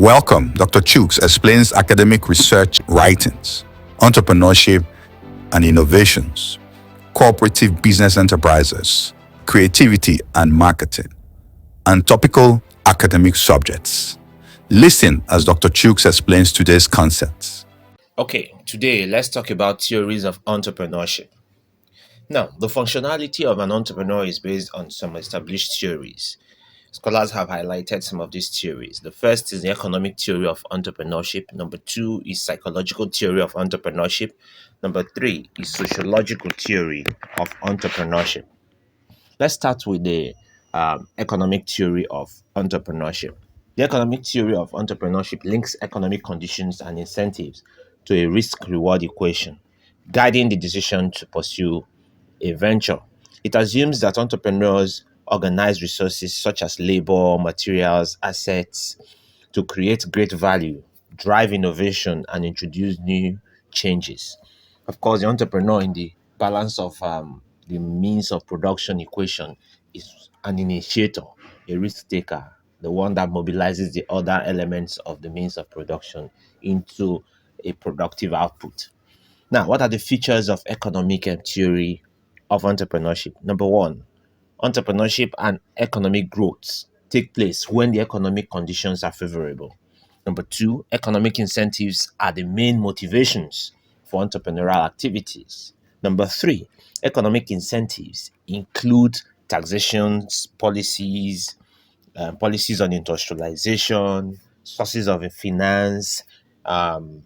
Welcome. Dr. Chooks explains academic research writings, entrepreneurship and innovations, cooperative business enterprises, creativity and marketing, and topical academic subjects. Listen as Dr. Chooks explains today's concepts. Okay, today let's talk about theories of entrepreneurship. Now, the functionality of an entrepreneur is based on some established theories. Scholars have highlighted some of these theories. The first is the economic theory of entrepreneurship. Number two is psychological theory of entrepreneurship. Number three is sociological theory of entrepreneurship. Let's start with the economic theory of entrepreneurship. The economic theory of entrepreneurship links economic conditions and incentives to a risk reward equation, guiding the decision to pursue a venture. It assumes that entrepreneurs organize resources such as labor, materials, assets to create great value, drive innovation, and introduce new changes. Of course, the entrepreneur in the balance of the means of production equation is an initiator, a risk taker, the one that mobilizes the other elements of the means of production into a productive output. Now, what are the features of economic theory of entrepreneurship? Number one, entrepreneurship and economic growth take place when the economic conditions are favorable. Number two, economic incentives are the main motivations for entrepreneurial activities. Number three, economic incentives include taxations, policies on industrialization, sources of finance, um,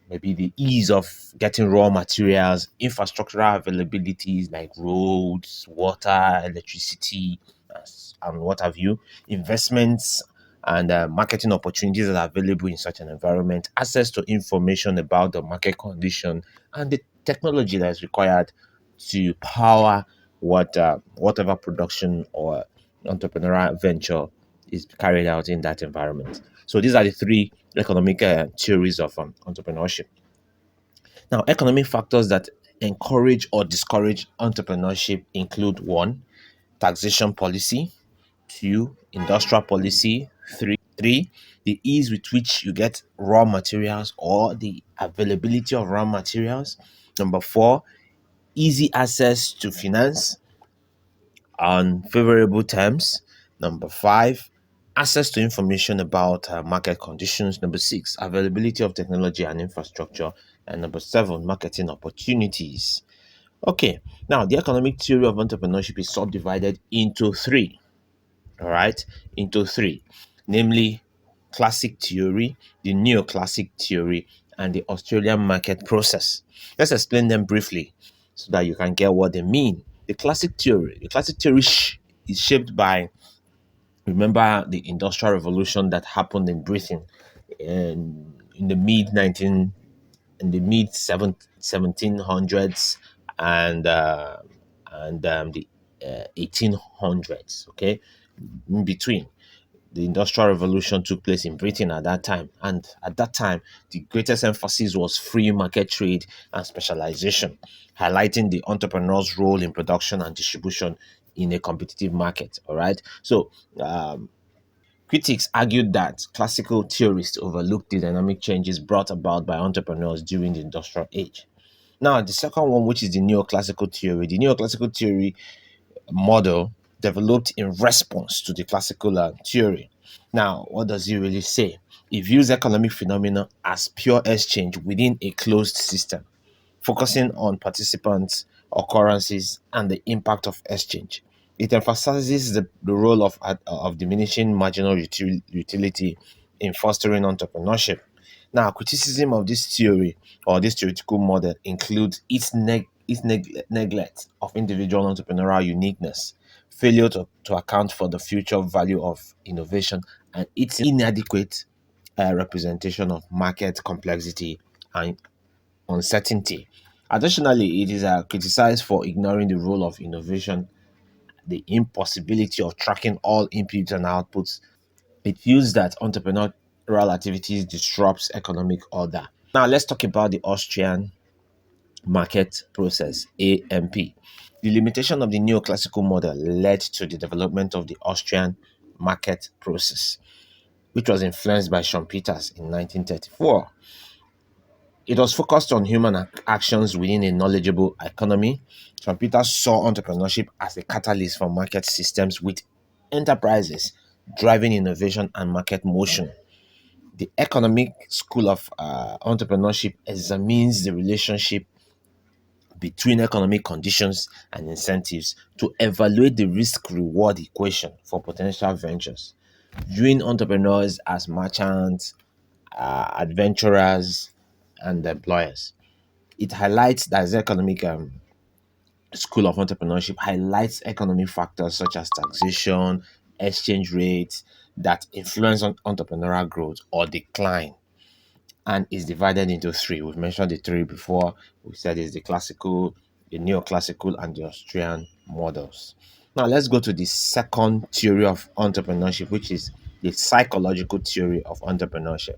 maybe the ease of getting raw materials, infrastructural availabilities like roads, water, electricity, and what have you, investments and marketing opportunities that are available in such an environment, access to information about the market condition, and the technology that is required to power whatever production or entrepreneurial venture is carried out in that environment. So these are the three economic theories of entrepreneurship. Now, economic factors that encourage or discourage entrepreneurship include one, taxation policy, two, industrial policy, three, the ease with which you get raw materials or the availability of raw materials. Number four, easy access to finance on favorable terms. Number five, access to information about market conditions. Number six, availability of technology and infrastructure. And number seven, marketing opportunities. Okay, now the economic theory of entrepreneurship is subdivided into three. All right, into three, namely classic theory, the neoclassic theory, and the Australian market process. Let's explain them briefly so that you can get what they mean. The classic theory is shaped by, remember, the industrial revolution that happened in Britain in the mid 19 in the mid 1700s and the 1800s. Okay, in between, the industrial revolution took place in Britain at that time, and at that time the greatest emphasis was free market trade and specialization, highlighting the entrepreneur's role in production and distribution in a competitive market. All right, so critics argued that classical theorists overlooked the dynamic changes brought about by entrepreneurs during the industrial age. Now, the second one, which is the neoclassical theory model developed in response to the classical theory. Now, what does it really say? It views economic phenomena as pure exchange within a closed system, focusing on participants, occurrences, and the impact of exchange. It emphasizes the role of diminishing marginal utility in fostering entrepreneurship. Now, criticism of this theory or this theoretical model includes its neglect of individual entrepreneurial uniqueness, failure to account for the future value of innovation, and its inadequate representation of market complexity and uncertainty. Additionally, it is criticized for ignoring the role of innovation, the impossibility of tracking all inputs and outputs. It views that entrepreneurial activities disrupts economic order. Now, let's talk about the Austrian market process, AMP. The limitation of the neoclassical model led to the development of the Austrian market process. which was influenced by Sean Peters in 1934. It was focused on human actions within a knowledgeable economy. Sean Peters saw entrepreneurship as a catalyst for market systems with enterprises driving innovation and market motion. The economic school of entrepreneurship examines the relationship between economic conditions and incentives to evaluate the risk reward equation for potential ventures, viewing entrepreneurs as merchants, adventurers, and employers. It highlights that the economic school of entrepreneurship highlights economic factors such as taxation, exchange rates that influence on entrepreneurial growth or decline, and is divided into three. We've mentioned the three before. We said it's the classical, the neoclassical, and the Austrian models. Now let's go to the second theory of entrepreneurship, which is the psychological theory of entrepreneurship.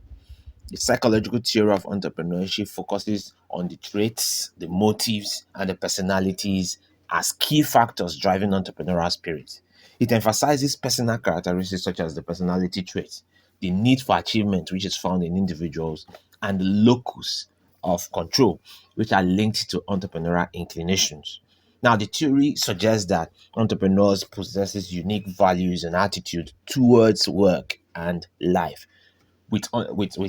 The psychological theory of entrepreneurship focuses on the traits, the motives, and the personalities as key factors driving entrepreneurial spirit. It emphasizes personal characteristics such as the personality traits, the need for achievement, which is found in individuals, and the locus of control, which are linked to entrepreneurial inclinations. Now, the theory suggests that entrepreneurs possesses unique values and attitude towards work and life, with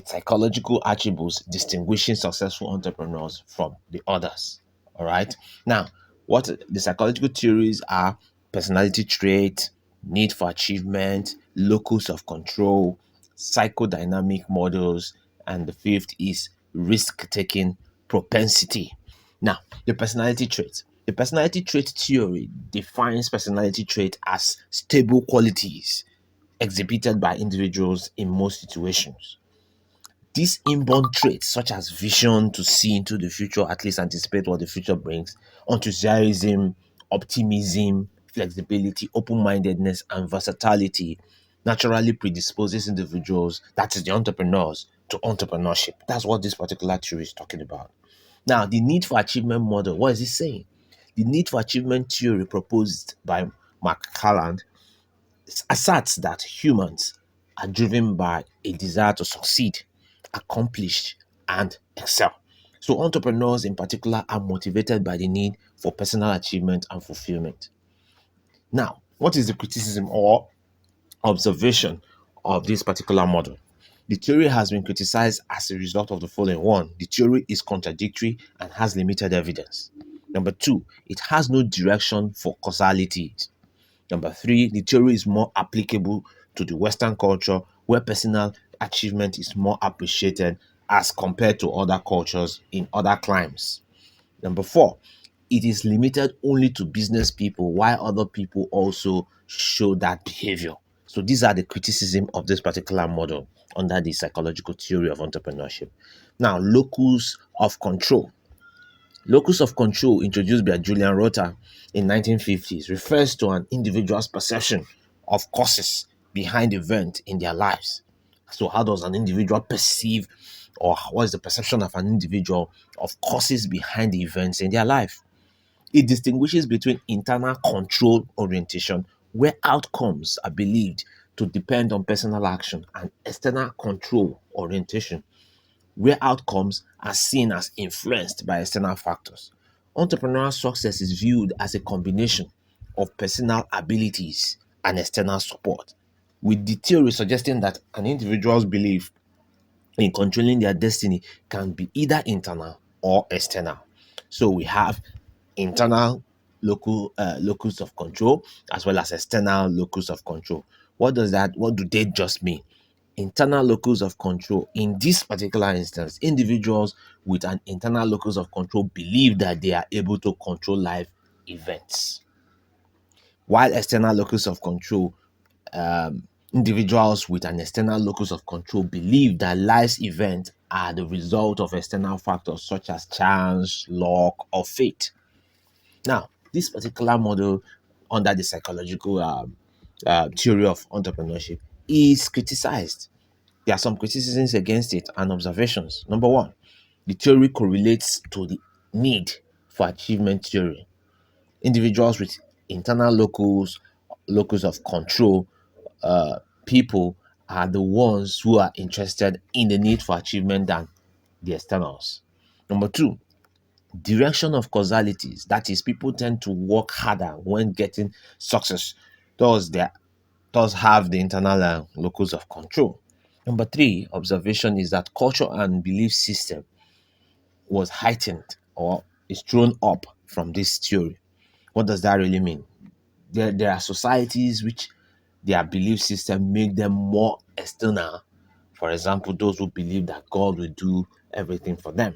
psychological attributes distinguishing successful entrepreneurs from the others. All right. Now, what the psychological theories are: personality trait, need for achievement, locus of control, psychodynamic models, and the fifth is risk taking propensity. Now, the personality trait. The personality trait theory defines personality trait as stable qualities exhibited by individuals in most situations. These inborn traits, such as vision to see into the future, at least anticipate what the future brings, enthusiasm, optimism, flexibility, open mindedness, and versatility, naturally predisposes individuals, that is, the entrepreneurs, to entrepreneurship. That's what this particular theory is talking about. Now, the need for achievement model, what is it saying? The need for achievement theory proposed by Mark Calland asserts that humans are driven by a desire to succeed, accomplish, and excel. So, entrepreneurs in particular are motivated by the need for personal achievement and fulfillment. Now, what is the criticism or observation of this particular model? The theory has been criticized as a result of the following: one, the theory is contradictory and has limited evidence. Number two, it has no direction for causality. Number three, the theory is more applicable to the Western culture where personal achievement is more appreciated as compared to other cultures in other climes. Number four, it is limited only to business people while other people also show that behavior. So these are the criticism of this particular model under the psychological theory of entrepreneurship. Now, locus of control. Locus of control, introduced by Julian Rota in 1950s, refers to an individual's perception of causes behind events in their lives. So, how does an individual perceive, or what is the perception of an individual of causes behind the events in their life? It distinguishes between internal control orientation, where outcomes are believed to depend on personal action, and external control orientation, where outcomes are seen as influenced by external factors. Entrepreneurial success is viewed as a combination of personal abilities and external support, with the theory suggesting that an individual's belief in controlling their destiny can be either internal or external. So we have internal locus of control as well as external locus of control. What do they just mean? Internal locus of control. In this particular instance, individuals with an internal locus of control believe that they are able to control life events, while external locus of control, individuals with an external locus of control believe that life's events are the result of external factors such as chance, luck, or fate. Now, this particular model under the psychological theory of entrepreneurship is criticized. There are some criticisms against it and observations. Number one, the theory correlates to the need for achievement theory. Individuals with internal locus of control, people are the ones who are interested in the need for achievement than the externals. Number two, direction of causalities. That is, people tend to work harder when getting success. Thus have the internal locus of control. Number three, observation is that culture and belief system was heightened or is thrown up from this theory. What does that really mean? There are societies which their belief system make them more external. For example, those who believe that God will do everything for them.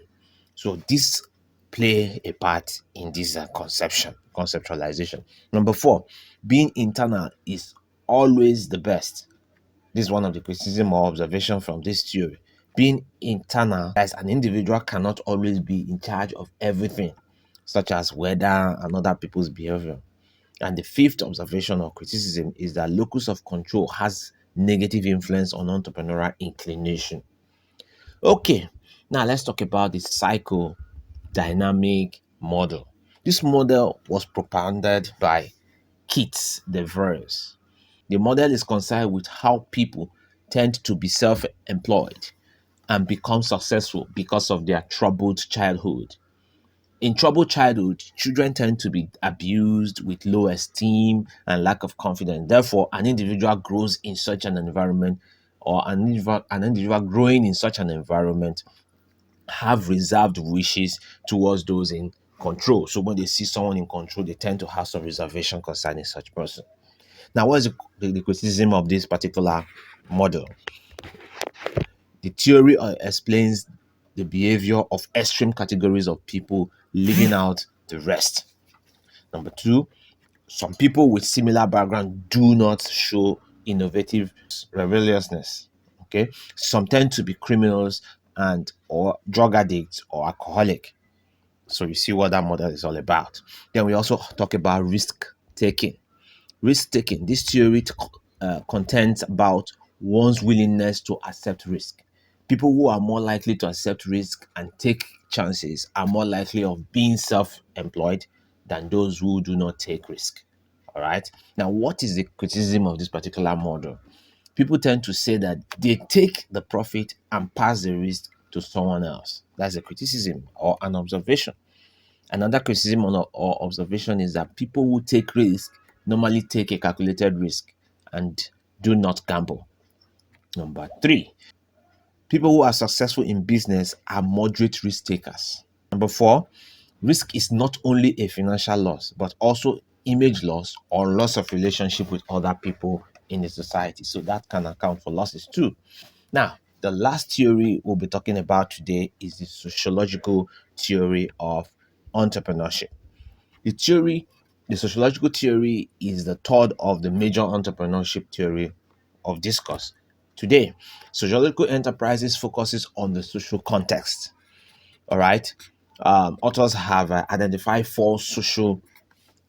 So this play a part in this conceptualization. Number four, being internal is always the best. This is one of the criticism or observation from this theory. Being internal, as an individual cannot always be in charge of everything, such as weather and other people's behavior. And the fifth observation or criticism is that locus of control has negative influence on entrepreneurial inclination. Okay, now let's talk about the psychodynamic model. This model was propounded by Keats de Vries. The model is concerned with how people tend to be self employed and become successful because of their troubled childhood. In troubled childhood, children tend to be abused with low esteem and lack of confidence. Therefore, an individual grows in such an environment, or an individual growing in such an environment have reserved wishes towards those in control. So when they see someone in control, they tend to have some reservation concerning such person. Now, what is the criticism of this particular model? The theory explains the behavior of extreme categories of people leaving out the rest. Number two, some people with similar background do not show innovative rebelliousness. Okay, some tend to be criminals and or drug addicts or alcoholic. So you see what that model is all about. Then we also talk about risk taking. Risk taking. This theory contends about one's willingness to accept risk. People who are more likely to accept risk and take chances are more likely of being self-employed than those who do not take risk. All right. Now, what is the criticism of this particular model? People tend to say that they take the profit and pass the risk to someone else. That's a criticism or an observation. Another criticism or observation is that people who take risk normally take a calculated risk and do not gamble. Number three, people who are successful in business are moderate risk takers. Number four, risk is not only a financial loss, but also image loss or loss of relationship with other people in the society. So that can account for losses too. Now, the last theory we'll be talking about today is the sociological theory of entrepreneurship. The theory, the sociological theory, is the third of the major entrepreneurship theory of discourse. Today, sociological enterprises focuses on the social context. All right. Authors have identified four social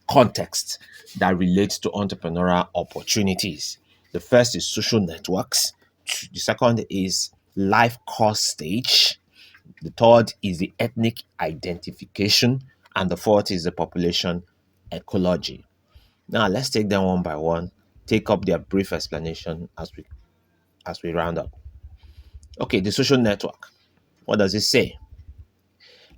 contexts that relate to entrepreneurial opportunities. The first is social networks. The second is life course stage. The third is the ethnic identification. And the fourth is the population ecology. Now let's take them one by one, take up their brief explanation as we round up. Okay, the social network. What does it say?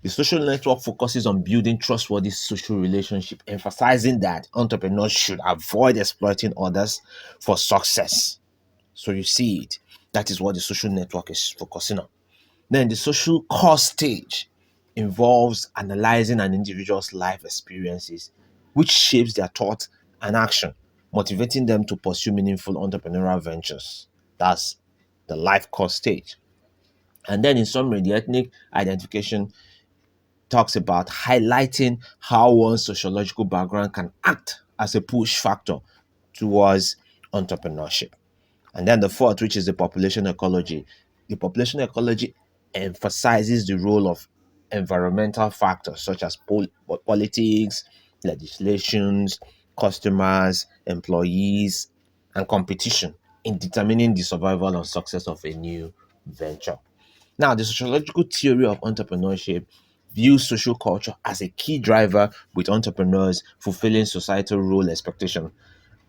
The social network focuses on building trustworthy social relationship, emphasizing that entrepreneurs should avoid exploiting others for success. So you see it. That is what the social network is focusing on. Then the social core stage involves analyzing an individual's life experiences, which shapes their thought and action, motivating them to pursue meaningful entrepreneurial ventures. That's the life core stage. And then in summary, the ethnic identification talks about highlighting how one's sociological background can act as a push factor towards entrepreneurship. And then the fourth, which is the population ecology. The population ecology emphasizes the role of environmental factors such as politics, legislations, customers, employees, and competition in determining the survival and success of a new venture. Now, the sociological theory of entrepreneurship views social culture as a key driver, with entrepreneurs fulfilling societal role expectation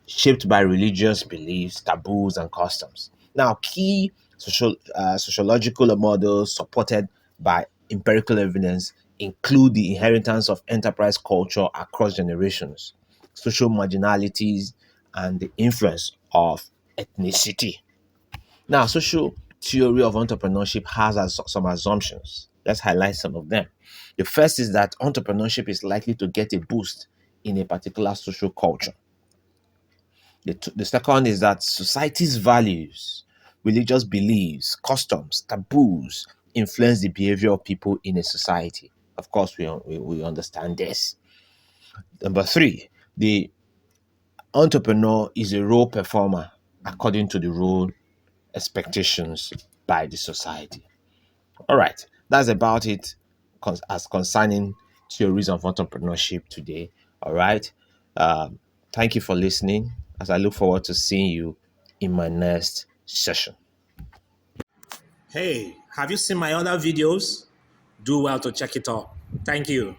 shaped by religious beliefs, taboos, and customs. Now, key sociological models supported by empirical evidence include the inheritance of enterprise culture across generations, social marginalities, and the influence of ethnicity. Now, social theory of entrepreneurship has some assumptions. Let's highlight some of them. The first is that entrepreneurship is likely to get a boost in a particular social culture. The second is that society's values, religious beliefs, customs, taboos influence the behavior of people in a society. Of course, we understand this. Number three, the entrepreneur is a role performer according to the role expectations by the society. All right, that's about it as concerning theories of entrepreneurship today. All right, um, thank you for listening. As I look forward to seeing you in my next session. Hey, have you seen my other videos? Do well to check it out. Thank you.